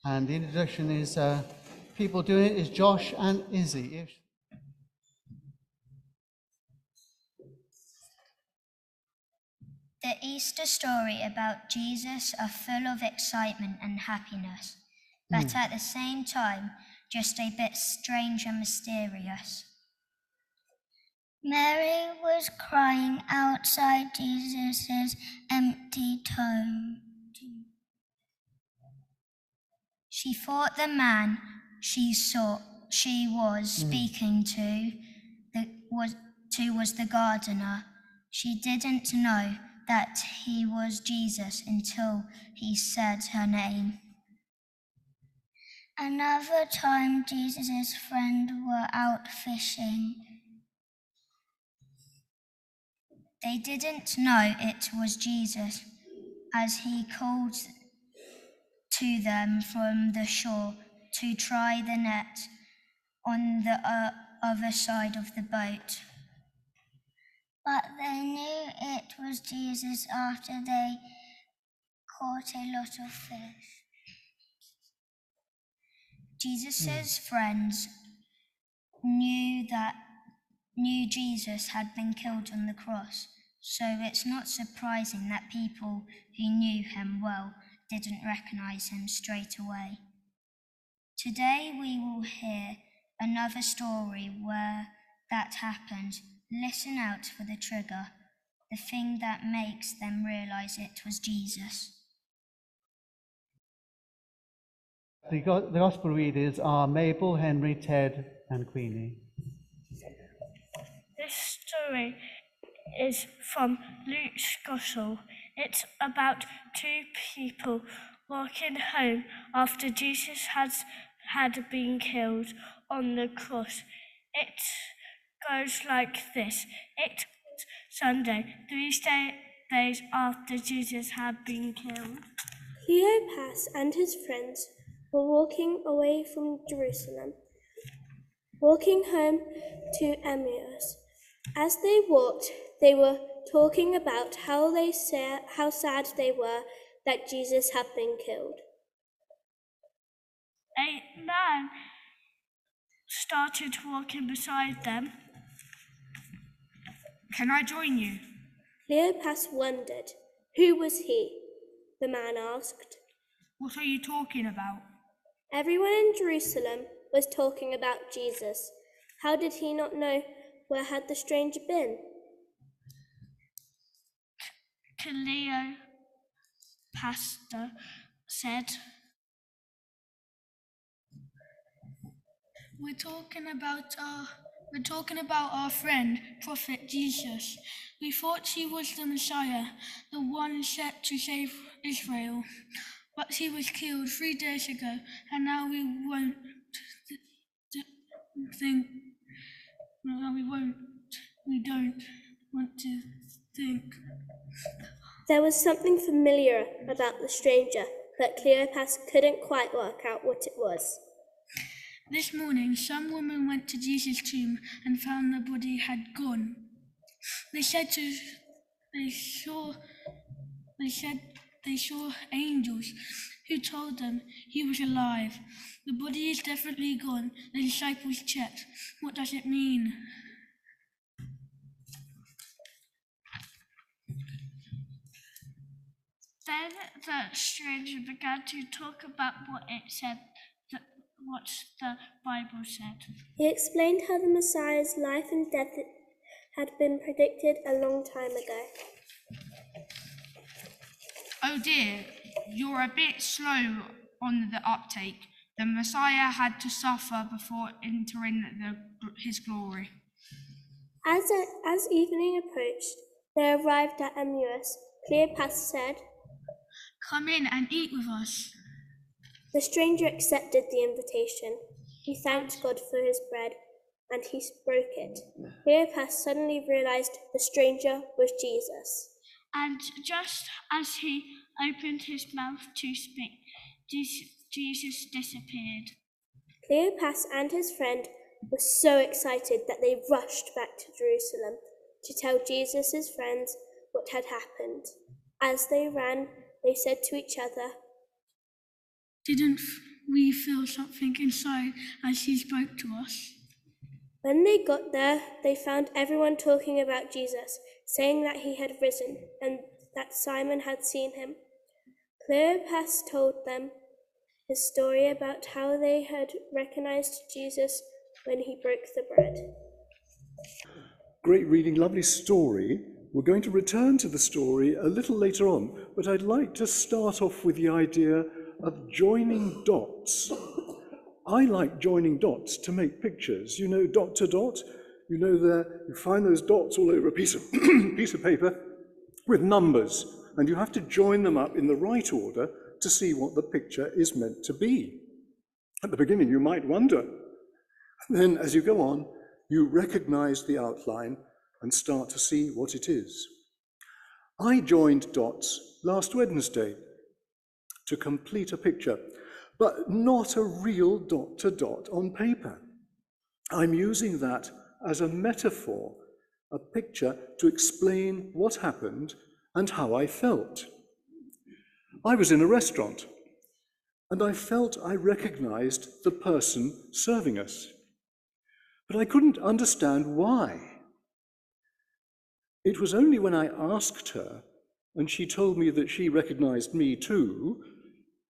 And the introduction is, people doing it is Josh and Izzy. The Easter story about Jesus are full of excitement and happiness, but at the same time, just a bit strange and mysterious. Mary was crying outside Jesus' empty tomb. She thought the man she was speaking to was the gardener. She didn't know that he was Jesus until he said her name. Another time, Jesus' friends were out fishing. They didn't know it was Jesus, as he called to them from the shore to try the net on the other side of the boat. But they knew it was Jesus after they caught a lot of fish. Jesus' friends knew Jesus had been killed on the cross, so it's not surprising that people who knew him well didn't recognize him straight away. Today we will hear another story where that happened. Listen out for the trigger, the thing that makes them realize it was Jesus. The gospel readers are Mabel, Henry, Ted, and Queenie. This story is from Luke's Gospel. It's about two people walking home after Jesus had been killed on the cross. It goes like this. It was Sunday, 3 days after Jesus had been killed. Cleopas and his friends were walking away from Jerusalem, walking home to Emmaus. As they walked, they were talking about how sad they were that Jesus had been killed. A man started walking beside them. Can I join you? Cleopas wondered. Who was he? The man asked. What are you talking about? Everyone in Jerusalem was talking about Jesus. How did he not know where had the stranger been? Cleopas said, We're talking about our friend, Prophet Jesus. We thought he was the Messiah, the one set to save Israel. But he was killed 3 days ago, and now we don't want to think. There was something familiar about the stranger, but Cleopas couldn't quite work out what it was. This morning, some women went to Jesus' tomb and found the body had gone. They saw angels who told them he was alive. The body is definitely gone. The disciples checked. What does it mean? Then the stranger began to talk about what the Bible said. He explained how the Messiah's life and death had been predicted a long time ago. Oh dear, you're a bit slow on the uptake. The Messiah had to suffer before entering his glory. As evening approached, they arrived at Emmaus. Cleopas said, Come in and eat with us. The stranger accepted the invitation. He thanked God for his bread, and he broke it. Cleopas suddenly realized the stranger was Jesus. And just as he opened his mouth to speak, Jesus disappeared. Cleopas and his friend were so excited that they rushed back to Jerusalem to tell Jesus' friends what had happened. As they ran, they said to each other, we feel something inside as she spoke to us. When they got there, they found everyone talking about Jesus, saying that he had risen and that Simon had seen him. Cleopas told them his story about how they had recognized Jesus when he broke the bread. Great reading, lovely story. We're going to return to the story a little later on, but I'd like to start off with the idea of joining dots. I like joining dots to make pictures. You know, dot to dot. You know, you find those dots all over a piece of paper with numbers, and you have to join them up in the right order to see what the picture is meant to be. At the beginning, you might wonder. Then, as you go on, you recognize the outline and start to see what it is. I joined dots last Wednesday to complete a picture, but not a real dot to dot on paper. I'm using that as a metaphor, a picture to explain what happened and how I felt. I was in a restaurant, and I felt I recognized the person serving us, but I couldn't understand why. It was only when I asked her, and she told me that she recognized me too,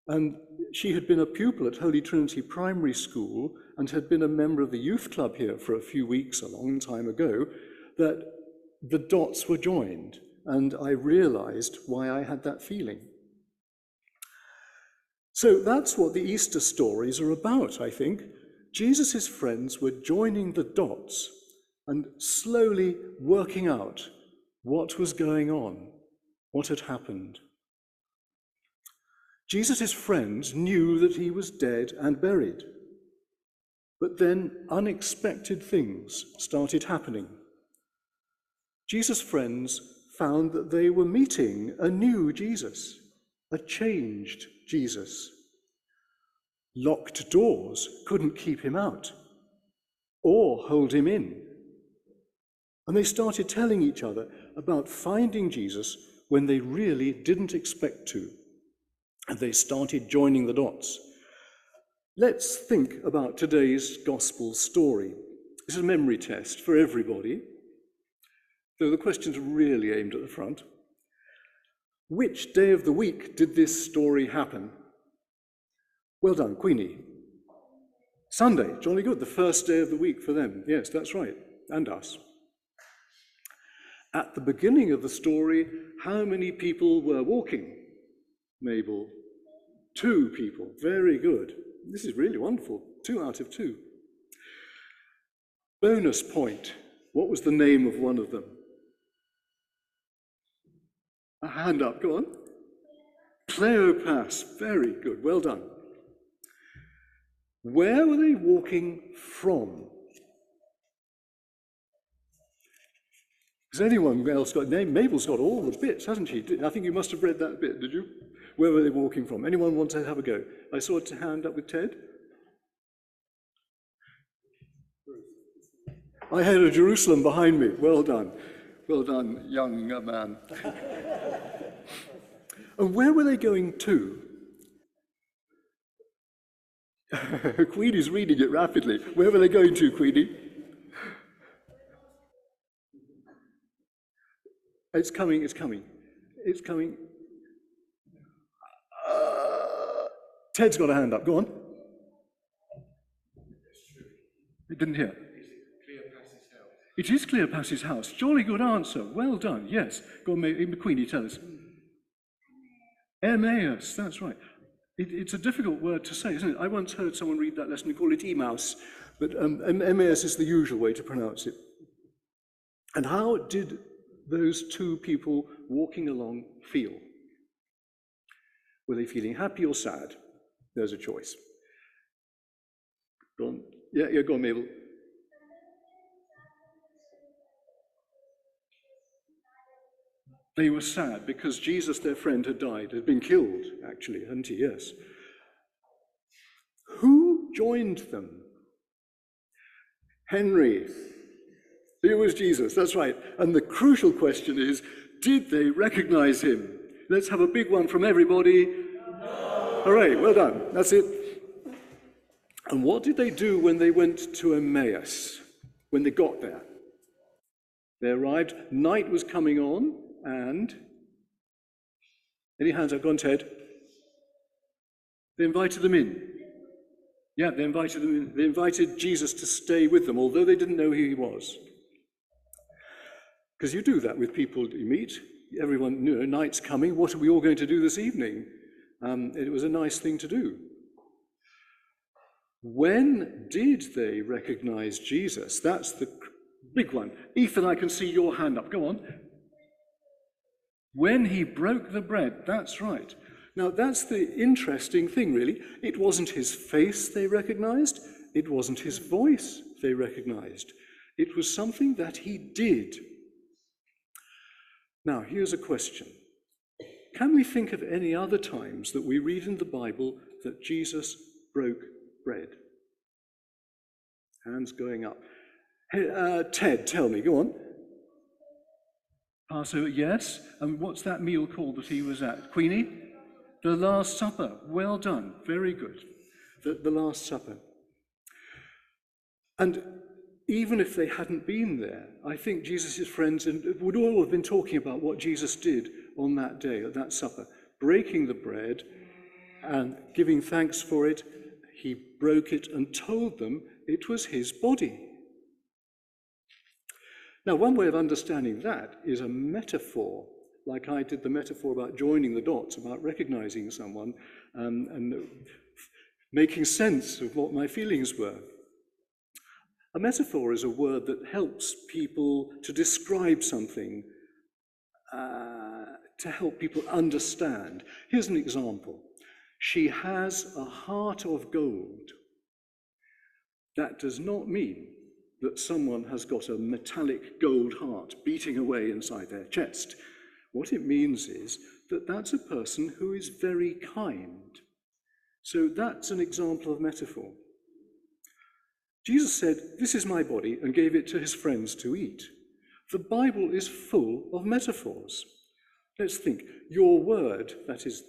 and she had been a pupil at Holy Trinity Primary School and had been a member of the youth club here for a few weeks, a long time ago, that the dots were joined, and I realized why I had that feeling. So that's what the Easter stories are about, I think. Jesus' friends were joining the dots and slowly working out what was going on, what had happened. Jesus' friends knew that he was dead and buried, but then unexpected things started happening. Jesus' friends found that they were meeting a new Jesus, a changed Jesus. Locked doors couldn't keep him out or hold him in. And they started telling each other about finding Jesus when they really didn't expect to. And they started joining the dots. Let's think about today's gospel story. This is a memory test for everybody, though the questions are really aimed at the front. Which day of the week did this story happen? Well done, Queenie. Sunday, jolly good, the first day of the week for them. Yes, that's right, and us. At the beginning of the story, how many people were walking? Mabel? 2 people, very good. This is really wonderful, 2 out of 2. Bonus point, what was the name of one of them? A hand up, go on. Cleopas, very good, well done. Where were they walking from? Has anyone else got a name? Mabel's got all the bits, hasn't she? I think you must have read that bit, did you? Where were they walking from? Anyone want to have a go? I saw a hand up with Ted. I had a Jerusalem behind me. Well done. Well done, young man. And where were they going to? Queenie's reading it rapidly. Where were they going to, Queenie? It's coming, it's coming. It's coming. Ted's got a hand up, go on. I didn't hear. It is Cleopas's house. Jolly good answer. Well done, yes. Go on, Queenie, tell us. Emmaus, that's right. It's a difficult word to say, isn't it? I once heard someone read that lesson and call it Emmaus, but Emmaus is the usual way to pronounce it. And how did those 2 people walking along feel? Were they feeling happy or sad? There's a choice. Go on. Yeah, go on, Mabel. They were sad because Jesus, their friend, had died, had been killed, actually, hadn't he? Yes. Who joined them? Henry. It was Jesus, that's right. And the crucial question is, did they recognize him? Let's have a big one from everybody. No. All right, well done. That's it. And what did they do when they went to Emmaus, when they got there? They arrived, night was coming on, and any hands up? Go on, Ted. They invited them in. Yeah, they invited them in. They invited Jesus to stay with them, although they didn't know who he was. Because you do that with people you meet. Everyone knew, night's coming. What are we all going to do this evening? It was a nice thing to do. When did they recognize Jesus? That's the big one. Ethan, I can see your hand up. Go on. When he broke the bread, that's right. Now, that's the interesting thing, really. It wasn't his face they recognized. It wasn't his voice they recognized. It was something that he did. Now, here's a question. Can we think of any other times that we read in the Bible that Jesus broke bread? Hands going up. Hey, Ted, tell me, go on. Passover, yes. And what's that meal called that he was at? Queenie? The Last Supper. Well done. Very good. The Last Supper. And even if they hadn't been there, I think Jesus' friends would all have been talking about what Jesus did on that day, at that supper. Breaking the bread and giving thanks for it, he broke it and told them it was his body. Now, one way of understanding that is a metaphor, like I did the metaphor about joining the dots, about recognizing someone and making sense of what my feelings were. A metaphor is a word that helps people to describe something, to help people understand. Here's an example. She has a heart of gold. That does not mean that someone has got a metallic gold heart beating away inside their chest. What it means is that that's a person who is very kind. So that's an example of metaphor. Jesus said, "This is my body," and gave it to his friends to eat. The Bible is full of metaphors. Let's think. Your word, that is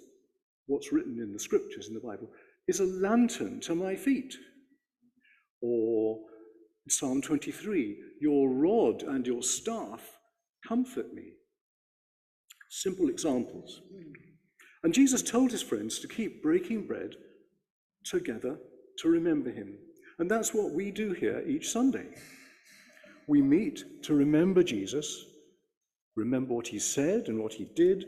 what's written in the scriptures in the Bible, is a lantern to my feet. Or Psalm 23, your rod and your staff comfort me. Simple examples. And Jesus told his friends to keep breaking bread together to remember him. And that's what we do here each Sunday. We meet to remember Jesus, remember what he said and what he did.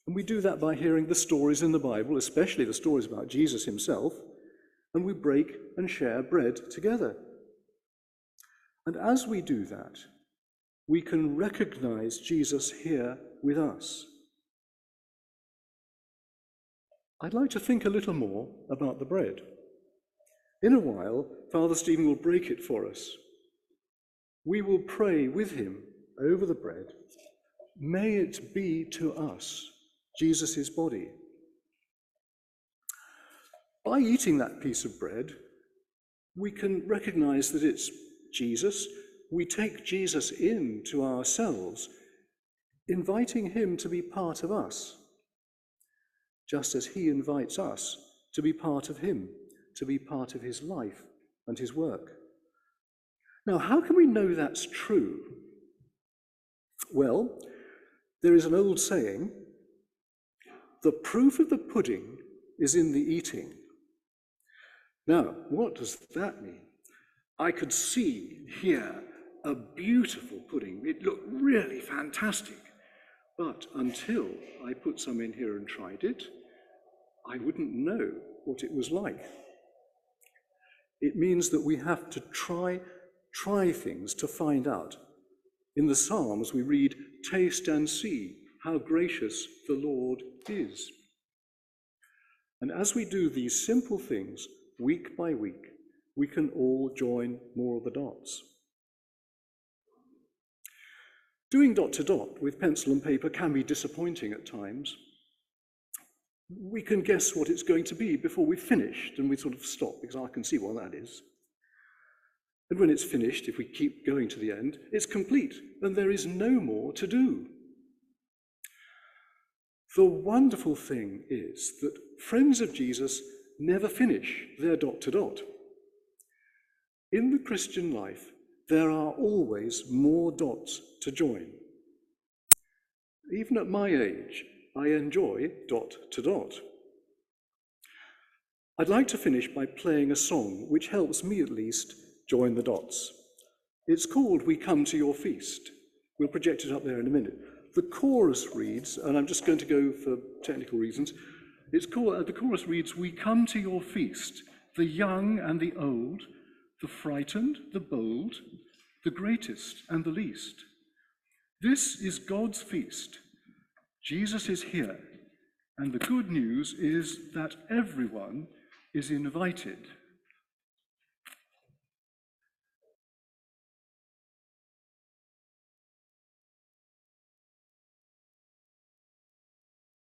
And we do that by hearing the stories in the Bible, especially the stories about Jesus himself, and we break and share bread together. And as we do that, we can recognize Jesus here with us. I'd like to think a little more about the bread. In a while, Father Stephen will break it for us. We will pray with him over the bread. May it be to us Jesus' body. By eating that piece of bread, we can recognize that it's Jesus. We take Jesus into ourselves, inviting him to be part of us, just as he invites us to be part of him, to be part of his life and his work. Now, how can we know that's true? Well, there is an old saying, the proof of the pudding is in the eating. Now, what does that mean? I could see here a beautiful pudding. It looked really fantastic. But until I put some in here and tried it, I wouldn't know what it was like. It means that we have to try things to find out. In the Psalms, we read, "Taste and see how gracious the Lord is." And as we do these simple things, week by week, we can all join more of the dots. Doing dot to dot with pencil and paper can be disappointing at times. We can guess what it's going to be before we've finished, and we sort of stop because I can see what that is. And when it's finished, if we keep going to the end, it's complete, and there is no more to do. The wonderful thing is that friends of Jesus never finish their dot to dot. In the Christian life, there are always more dots to join. Even at my age, I enjoy dot to dot. I'd like to finish by playing a song which helps me at least join the dots. It's called We Come to Your Feast. We'll project it up there in a minute. The chorus reads, and I'm just going to go for technical reasons, the chorus reads, "We come to your feast, the young and the old, the frightened, the bold, the greatest and the least. This is God's feast. Jesus is here, and the good news is that everyone is invited